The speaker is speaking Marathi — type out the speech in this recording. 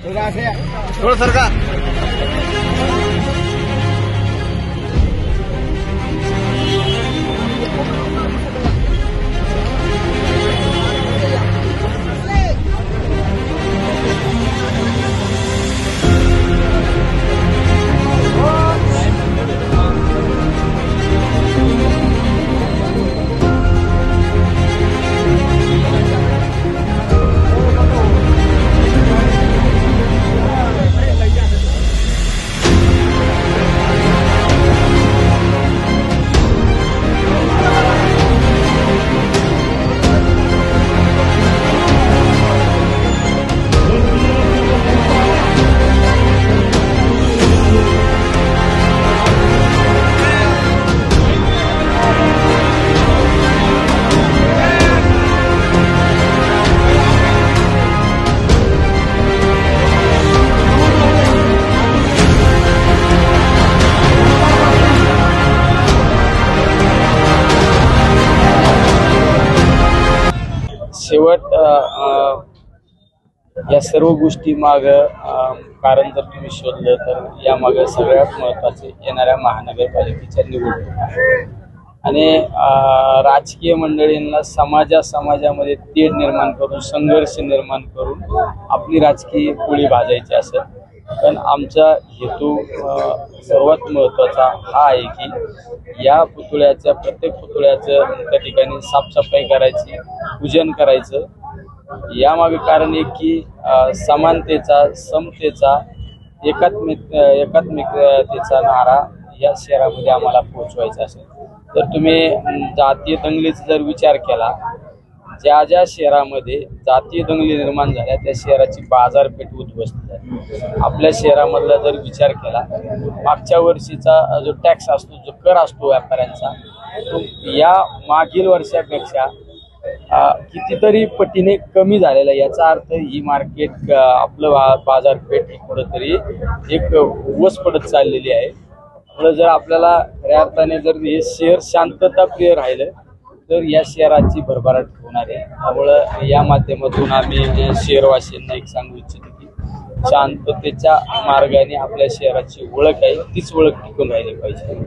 थोड़ा सरका। शेवट या सर्व गोष्टी माग कारण जर तुम्ही शोधलं तर या मागे सगळ्यात महत्त्वाचे येणाऱ्या महानगरपालिकेच्या निवडणूक आणि राजकीय मंडळींना समाजामध्ये तेढ निर्माण करून संघर्ष निर्माण करून आपली राजकीय पोळी भाजायची असेल। पण आमचा हेतू सर्वात महत्त्वाचा हा आहे की या पुतळ्याच्या प्रत्येक पुतळ्याचं त्या ठिकाणी साफसफाई करायची, पूजन करायचं। यामागे कारण एक की समानतेचा, समतेचा, एकात्मिकतेचा नारा या शहरामध्ये आम्हाला पोहोचवायचा असेल तर तुम्ही जातीय दंगलीचा जर विचार केला, ज्या ज्या शहरामध्ये जातीय दंगली निर्माण झाल्या त्या शहराची बाजारपेठ उद्ध्वस्त झाली। आपल्या शहरामधला जर विचार केला, मागच्या वर्षीचा जो टॅक्स असतो, जो कर असतो व्यापाऱ्यांचा, तो या मागील वर्षापेक्षा कितीतरी पटीने कमी झालेला। याचा अर्थ ही मार्केट आपलं बाजारपेठ कुठेतरी एक वस पडत चाललेली आहे। जर आपल्याला खऱ्या अर्थाने जर हे शहर शांतता प्रिय राहिलं तर या शहराची भरभराट होणार आहे। त्यामुळं या माध्यमातून आम्ही शहरवासीयांना एक सांगू इच्छितो की शांततेच्या मार्गाने आपल्या शहराची ओळख आहे, तीच ओळख टिकून राहिली पाहिजे।